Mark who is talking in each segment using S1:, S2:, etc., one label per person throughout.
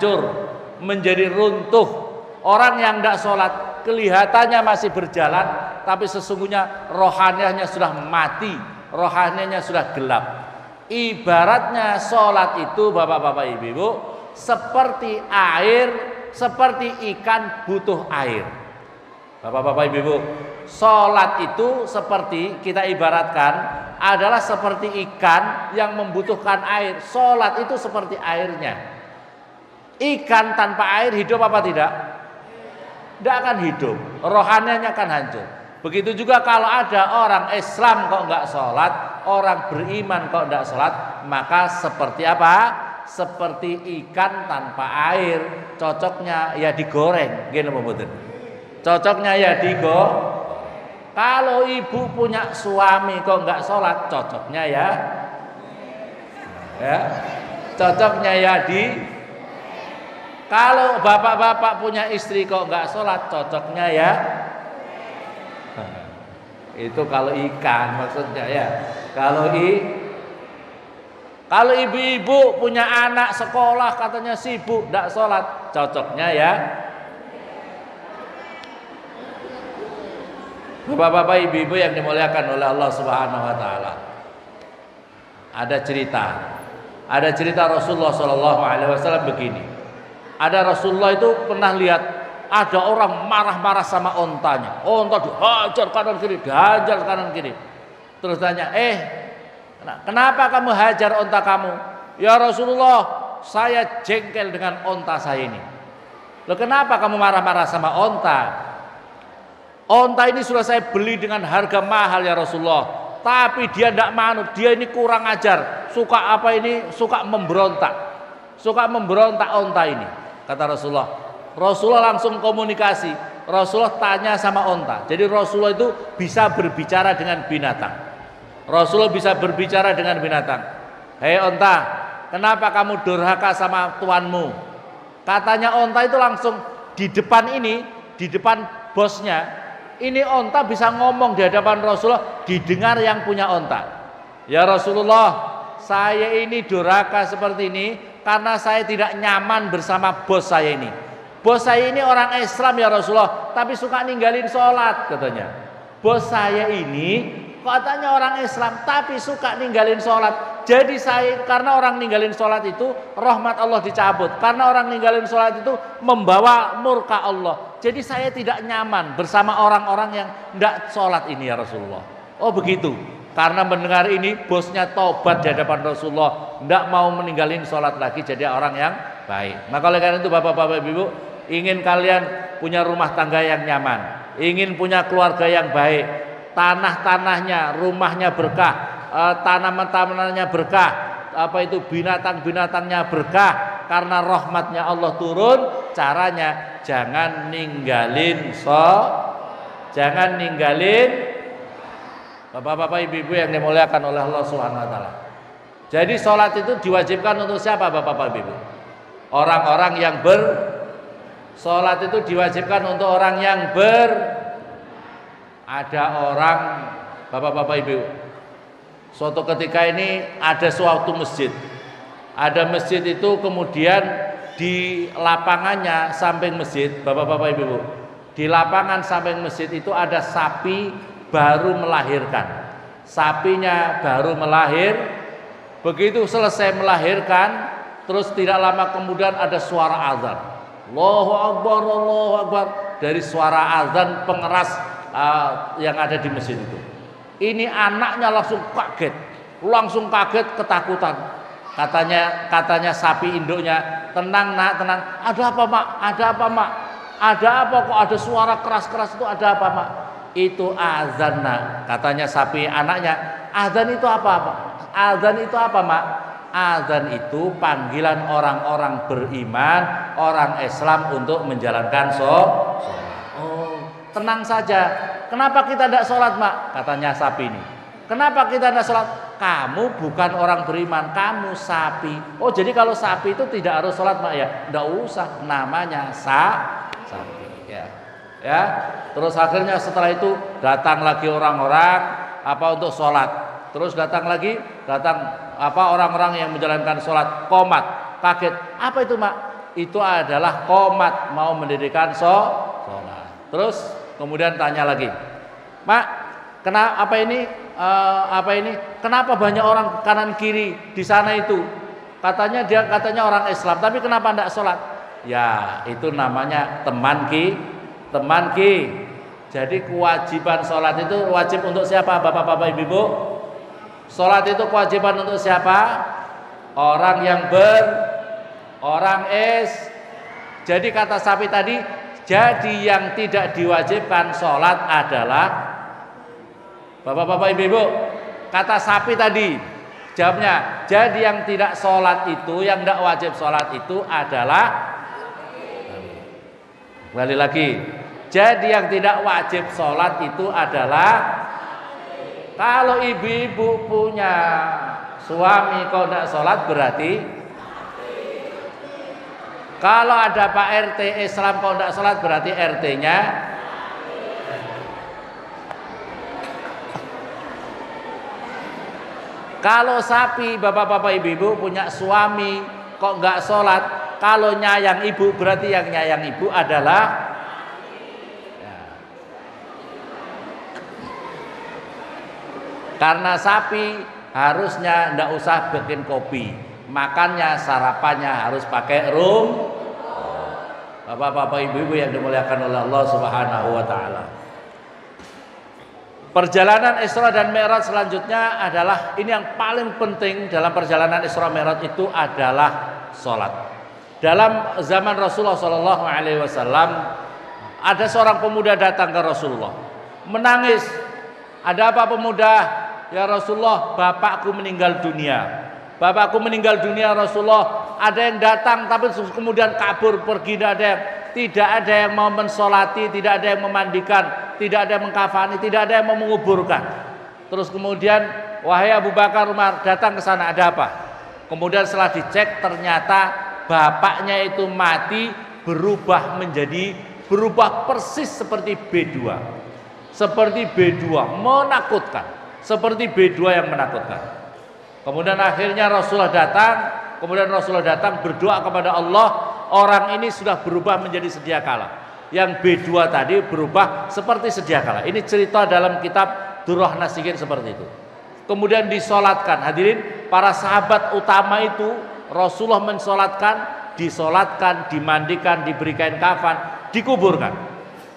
S1: hancur, menjadi runtuh. Orang yang tidak sholat kelihatannya masih berjalan, tapi sesungguhnya rohanianya sudah mati, rohanianya sudah gelap. Ibaratnya sholat itu bapak-bapak ibu-ibu seperti air, seperti ikan butuh air. Bapak-bapak ibu-ibu, sholat itu seperti kita ibaratkan adalah seperti ikan yang membutuhkan air. Sholat itu seperti airnya. Ikan tanpa air hidup apa tidak? Tidak akan hidup, rohanianya akan hancur. Begitu juga kalau ada orang Islam kok enggak sholat, orang beriman kok enggak sholat, maka seperti apa? Seperti ikan tanpa air. Cocoknya ya digoreng, gini mboten. Cocoknya ya digoreng. Kalau ibu punya suami kok enggak sholat, cocoknya ya, cocoknya ya di. Kalau bapak-bapak punya istri kok enggak sholat, cocoknya ya. Itu kalau ikan maksudnya ya. Kalau ibu-ibu punya anak sekolah katanya sibuk enggak sholat, cocoknya ya. Bapak-bapak ibu-ibu yang dimuliakan oleh Allah Subhanahu wa taala. Ada cerita Rasulullah sallallahu alaihi wasallam begini. Ada Rasulullah itu pernah lihat ada orang marah-marah sama ontanya. Onta dihajar kanan kiri, dihajar kanan kiri. Terus tanya, kenapa kamu hajar onta kamu? Ya Rasulullah, saya jengkel dengan onta saya ini. Loh, kenapa kamu marah-marah sama onta? Onta ini sudah saya beli dengan harga mahal ya Rasulullah, tapi dia tidak manut, dia ini kurang ajar, suka memberontak onta ini. Kata Rasulullah. Rasulullah langsung komunikasi. Rasulullah tanya sama onta. Jadi Rasulullah itu bisa berbicara dengan binatang. Rasulullah bisa berbicara dengan binatang. Hei onta, kenapa kamu durhaka sama tuanmu? Katanya onta itu langsung di depan bosnya. Ini onta bisa ngomong di hadapan Rasulullah, didengar yang punya onta. Ya Rasulullah, saya ini durhaka seperti ini karena saya tidak nyaman bersama bos saya ini. Bos saya ini orang Islam ya Rasulullah, tapi suka ninggalin sholat katanya. Bos saya ini katanya orang Islam, tapi suka ninggalin sholat. Jadi karena orang ninggalin sholat itu rahmat Allah dicabut. Karena orang ninggalin sholat itu membawa murka Allah. Jadi saya tidak nyaman bersama orang-orang yang tidak sholat ini ya Rasulullah. Oh begitu. Karena mendengar ini bosnya tobat di hadapan Rasulullah, tidak mau meninggalin sholat lagi, jadi orang yang baik. Maka oleh karena itu bapak-bapak ibu, ingin kalian punya rumah tangga yang nyaman, ingin punya keluarga yang baik, tanah-tanahnya, rumahnya berkah, tanaman-tanamannya berkah, binatang-binatangnya berkah, karena rahmatnya Allah turun. Caranya jangan ninggalin bapak-bapak ibu-ibu yang dimuliakan oleh Allah Subhanahu wa taala. Jadi sholat itu diwajibkan untuk siapa bapak-bapak ibu? Orang-orang yang sholat itu diwajibkan untuk orang yang ada orang bapak-bapak ibu. Suatu ketika ini ada suatu masjid. Ada masjid itu kemudian di lapangannya samping masjid, bapak-bapak ibu. Di lapangan samping masjid itu ada sapi baru melahirkan. Sapinya baru melahir. Begitu selesai melahirkan, terus tidak lama kemudian ada suara azan. Allahu Akbar, Allahu Akbar. Dari suara azan pengeras yang ada di masjid itu. Ini anaknya langsung kaget, ketakutan. Katanya sapi induknya, tenang nak, tenang. Ada apa mak? Ada apa mak? Ada apa kok ada suara keras-keras itu, ada apa mak? Itu azan nak, katanya sapi anaknya. Azan itu apa? Azan itu apa mak? Azan itu panggilan orang-orang beriman, orang Islam untuk menjalankan sholat. Oh, tenang saja. Kenapa kita tidak sholat mak? Katanya sapi ini. Kenapa kita tidak sholat? Kamu bukan orang beriman, kamu sapi. Oh jadi kalau sapi itu tidak harus sholat mak ya? Tidak usah, namanya sapi ya. Ya, terus akhirnya setelah itu datang lagi orang-orang untuk sholat. Terus datang orang-orang yang menjalankan sholat, komat, kaget. Apa itu mak? itu adalah qomat, mau mendirikan sholat. Terus kemudian tanya lagi, Mak, kenapa apa ini? Kenapa banyak orang kanan kiri di sana itu? Katanya orang Islam, tapi kenapa tidak sholat? Ya, itu namanya teman ki. Jadi kewajiban sholat itu wajib untuk siapa, bapak-bapak, ibu-ibu? Sholat itu kewajiban untuk siapa? Orang yang Jadi kata sapi tadi, jadi yang tidak diwajibkan sholat adalah bapak-bapak, ibu-ibu. Kata sapi tadi, jawabnya, jadi yang tidak sholat itu, yang tidak wajib sholat itu adalah, kembali lagi, jadi yang tidak wajib sholat itu adalah, kalau ibu-ibu punya suami kok tidak sholat berarti, kalau ada Pak RT Islam kok tidak sholat berarti RT-nya. Kalau sapi, bapak-bapak, ibu-ibu punya suami kok nggak sholat, kalau nyayang ibu berarti yang nyayang ibu adalah, ya. Karena sapi harusnya ndak usah bikin kopi, makannya sarapannya harus pakai rum. Bapak-bapak, ibu-ibu yang dimuliakan oleh Allah Subhanahu wa taala. Perjalanan Isra dan Mi'raj selanjutnya adalah, ini yang paling penting dalam perjalanan Isra Mi'raj itu adalah sholat. Dalam zaman Rasulullah SAW ada seorang pemuda datang ke Rasulullah menangis. Ada apa pemuda? Ya Rasulullah, bapakku meninggal dunia. Bapakku meninggal dunia Rasulullah. Ada yang datang tapi kemudian kabur pergi, tidak ada yang mau mensolati, tidak ada yang memandikan, tidak ada yang mengkafani, tidak ada yang mau menguburkan. Terus kemudian, wahai Abu Bakar, Umar, datang ke sana, ada apa? Kemudian setelah dicek ternyata bapaknya itu mati, berubah persis seperti B2. Seperti B2, menakutkan. Seperti B2 yang menakutkan. Kemudian akhirnya Rasulullah datang berdoa kepada Allah, orang ini sudah berubah menjadi sedia kala. Yang B2 tadi berubah seperti sedia kala. Ini cerita dalam kitab Durrah Nasihin seperti itu. Kemudian disolatkan, hadirin, para sahabat utama itu Rasulullah disolatkan, dimandikan, diberi kain kafan, dikuburkan.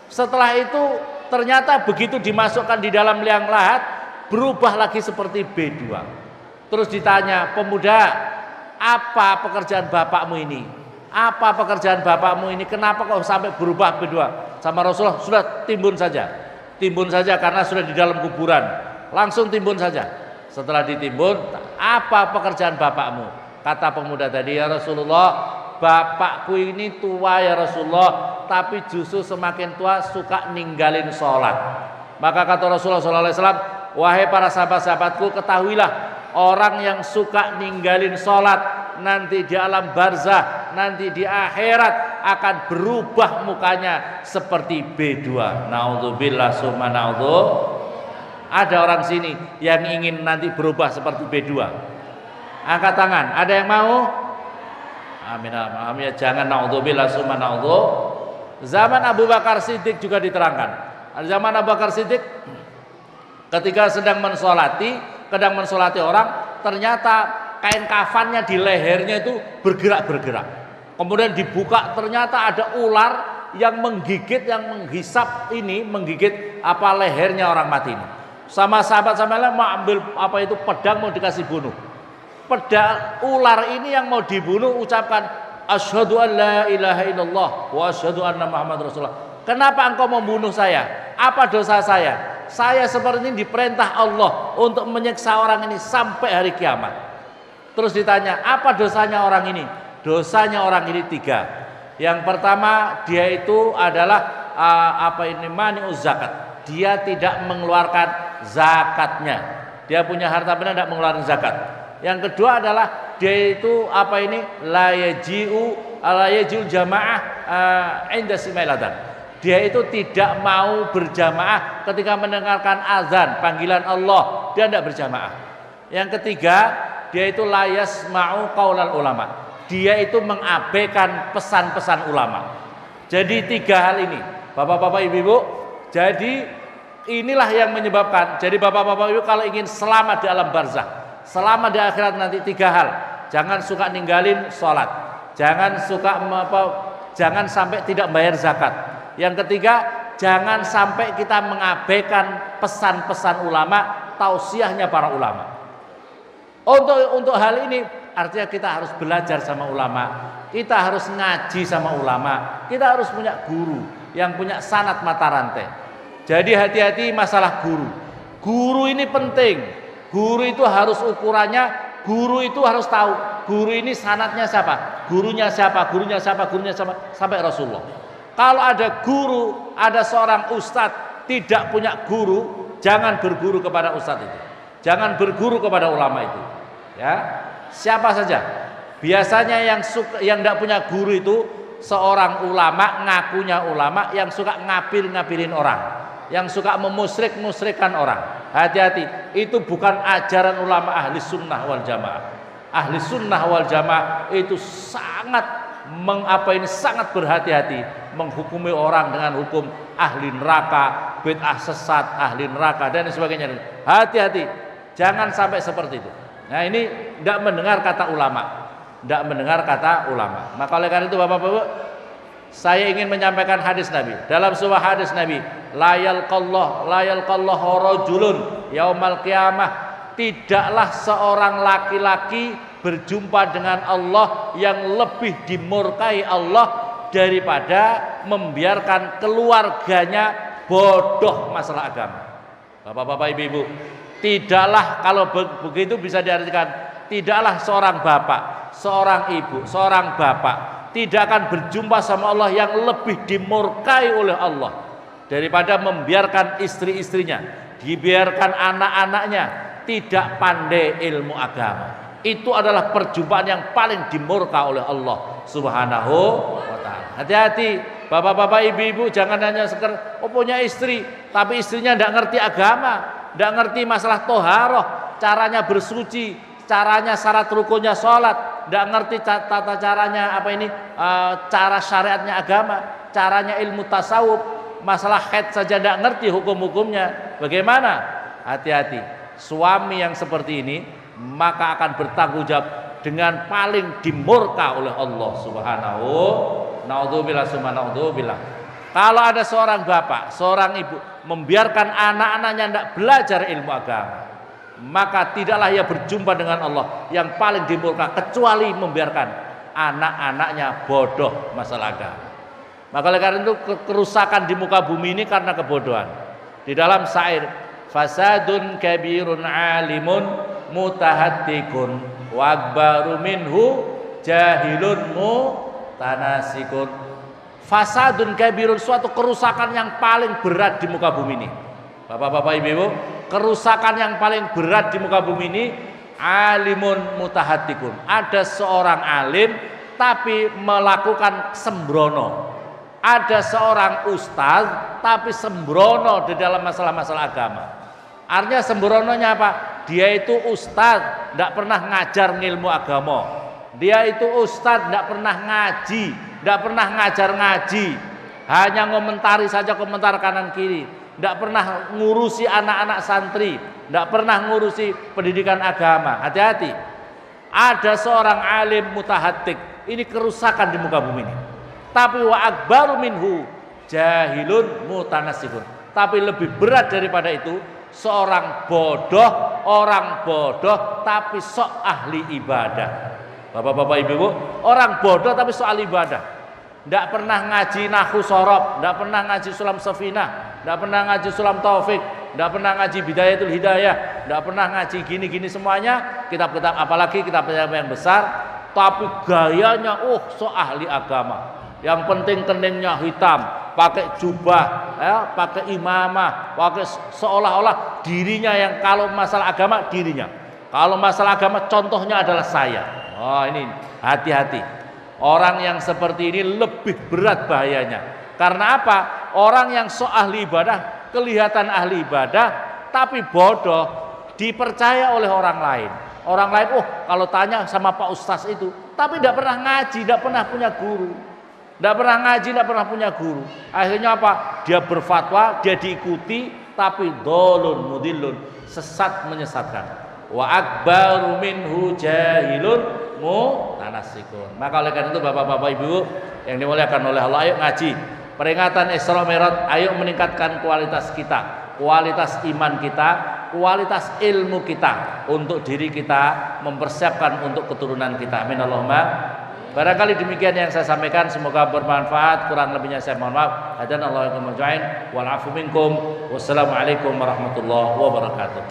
S1: Setelah itu ternyata begitu dimasukkan di dalam liang lahat, berubah lagi seperti B2. Terus ditanya, pemuda, apa pekerjaan bapakmu ini? Apa pekerjaan bapakmu ini? Kenapa kok sampai berubah B2? Sama Rasulullah, sudah timbun saja. Timbun saja karena sudah di dalam kuburan. Langsung timbun saja. Setelah ditimbun, apa pekerjaan bapakmu? Kata pemuda tadi, ya Rasulullah, bapakku ini tua ya Rasulullah, tapi justru semakin tua suka ninggalin sholat. Maka kata Rasulullah SAW, wahai para sahabat-sahabatku, ketahuilah, orang yang suka ninggalin sholat nanti di alam barzah, nanti di akhirat akan berubah mukanya seperti B2. Naudzubillah summa naudzubillah. Ada orang sini yang ingin nanti berubah seperti B2. Angkat tangan. Ada yang mau? Amin, amin. Jangan naudzubillah summa naudzubillah. Zaman Abu Bakar Siddiq juga diterangkan. Zaman Abu Bakar Siddiq ketika sedang mensolati orang, ternyata kain kafannya di lehernya itu bergerak-bergerak. Kemudian dibuka, ternyata ada ular yang menggigit, yang menghisap menggigit lehernya orang mati ini. Sama sahabat mau ambil pedang mau dikasih bunuh. Pedang ular ini yang mau dibunuh ucapkan asyhadu an la ilaha illallah wa asyhadu anna Muhammad Rasulullah. Kenapa engkau membunuh saya? Apa dosa saya? Saya seperti ini diperintah Allah untuk menyiksa orang ini sampai hari kiamat. Terus ditanya, apa dosanya orang ini? Dosanya orang ini 3. Yang pertama, dia itu adalah mani'uz zakat. Dia tidak mengeluarkan zakatnya. Dia punya harta benda tidak mengeluarkan zakat. Yang kedua adalah dia itu la yaji'u jamaah inda simailatan. Dia itu tidak mau berjamaah ketika mendengarkan azan, panggilan Allah, dia tidak berjamaah. Yang ketiga, dia itu la yasma'u qaulal ulama. dia itu mengabaikan pesan-pesan ulama. Jadi 3 hal ini, Bapak-bapak, Ibu-ibu. Jadi inilah yang menyebabkan. Jadi Bapak-bapak, Ibu, kalau ingin selamat di alam barzakh, selamat di akhirat nanti 3 hal. Jangan suka ninggalin sholat. Jangan sampai tidak bayar zakat. Yang ketiga, jangan sampai kita mengabaikan pesan-pesan ulama, tausiahnya para ulama. Untuk hal ini artinya kita harus belajar sama ulama, kita harus ngaji sama ulama, kita harus punya guru yang punya sanad mata rantai. Jadi hati-hati masalah guru. Guru ini penting. Guru itu harus ukurannya, guru itu harus tahu guru ini sanadnya siapa, gurunya siapa, gurunya siapa, gurunya siapa, sampai Rasulullah. Kalau ada guru, ada seorang ustadz tidak punya guru, jangan berguru kepada ustadz itu. Jangan berguru kepada ulama itu. Ya, siapa saja. Biasanya yang tidak punya guru itu seorang ulama, ngakunya ulama, yang suka ngapir-ngapirin orang, yang suka memusyrik-musyrikkan orang. Hati-hati, itu bukan ajaran ulama ahli sunnah wal jamaah. Ahli sunnah wal jamaah itu sangat sangat berhati-hati menghukumi orang dengan hukum ahli neraka, bid'ah sesat, ahli neraka dan sebagainya. Hati-hati, jangan sampai seperti itu. Nah, ini tidak mendengar kata ulama, tidak mendengar kata ulama. Maka oleh karena itu Bapak-bapak, saya ingin menyampaikan hadis Nabi. Dalam sebuah hadis Nabi, la yalqallahu rajulun yaumal qiyamah, tidaklah seorang laki-laki berjumpa dengan Allah yang lebih dimurkai Allah daripada membiarkan keluarganya bodoh masalah agama. Bapak-bapak, Ibu-ibu, tidaklah, kalau begitu bisa diartikan, tidaklah seorang bapak, seorang ibu, seorang bapak tidak akan berjumpa sama Allah yang lebih dimurkai oleh Allah daripada membiarkan istri-istrinya, dibiarkan anak-anaknya tidak pandai ilmu agama. Itu adalah perjumpaan yang paling dimurka oleh Allah Subhanahu wa ta'ala. Hati-hati bapak-bapak, ibu-ibu, jangan hanya sekedar punya istri tapi istrinya tidak ngerti agama, tidak ngerti masalah toharoh, caranya bersuci, caranya syarat rukunnya sholat, tidak ngerti tata caranya cara syariatnya agama, caranya ilmu tasawuf, masalah haid saja tidak ngerti hukum-hukumnya. Bagaimana? Hati-hati, suami yang seperti ini maka akan bertanggung jawab dengan paling dimurka oleh Allah Subhanahu. Naudzubillah summa naudzubillah. Kalau ada seorang bapak, seorang ibu membiarkan anak-anaknya tidak belajar ilmu agama, maka tidaklah ia berjumpa dengan Allah yang paling dimurka, kecuali membiarkan anak-anaknya bodoh masalah agama. Maka oleh karena itu kerusakan di muka bumi ini karena kebodohan. Di dalam syair, fasadun kabirun alimun mutahattikun wa akbaru minhu jahilun mutanasikun. Fasadun kabirun, suatu kerusakan yang paling berat di muka bumi ini. Bapak-bapak, ibu-ibu, kerusakan yang paling berat di muka bumi ini, alimun mutahattikun. Ada seorang alim tapi melakukan sembrono. Ada seorang ustaz tapi sembrono di dalam masalah-masalah agama. Artinya sembrononya apa? Dia itu ustaz, tidak pernah ngajar ilmu agama. Dia itu ustaz, tidak pernah ngaji, tidak pernah ngajar ngaji, hanya ngomentari saja, komentar kanan kiri, tidak pernah ngurusi anak-anak santri, tidak pernah ngurusi pendidikan agama. Hati-hati, ada seorang alim mutahattik, ini kerusakan di muka bumi ini. Tapi wa akbaru minhu jahilun mutanasihun. Tapi lebih berat daripada itu, seorang bodoh, orang bodoh tapi sok ahli ibadah. Bapak-bapak, ibu-ibu, orang bodoh tapi soal ibadah, tidak pernah ngaji nahwu sorob, tidak pernah ngaji sulam safinah, tidak pernah ngaji sulam taufik, tidak pernah ngaji bidayatul hidayah, tidak pernah ngaji gini-gini semuanya, kitab-kitab, apalagi kitab-kitab yang besar, tapi gayanya so ahli agama. Yang penting keningnya hitam, pakai jubah, ya, pakai imamah, pakai seolah-olah dirinya yang, kalau masalah agama dirinya, kalau masalah agama contohnya adalah saya. Oh, ini hati-hati. Orang yang seperti ini lebih berat bahayanya. Karena apa? Orang yang so ahli ibadah, kelihatan ahli ibadah, tapi bodoh, dipercaya oleh orang lain. Orang lain, oh kalau tanya sama Pak Ustadz itu, tapi tidak pernah ngaji, tidak pernah punya guru. Tidak pernah ngaji, tidak pernah punya guru. Akhirnya apa? Dia berfatwa, dia diikuti, tapi dolun mudilun, sesat menyesatkan. Wa akbaru minhu jahilun mutanassikun. Maka oleh karena itu Bapak-bapak Ibu yang dimuliakan oleh Allah, ayo ngaji. Peringatan Isra Mi'raj, ayo meningkatkan kualitas kita, kualitas iman kita, kualitas ilmu kita untuk diri kita, mempersiapkan untuk keturunan kita. Amin Allahumma. Barangkali demikian yang saya sampaikan, semoga bermanfaat. Kurang lebihnya saya mohon maaf. Hadanallahu wa iyyakum wal 'afu minkum. Wassalamualaikum warahmatullahi wabarakatuh.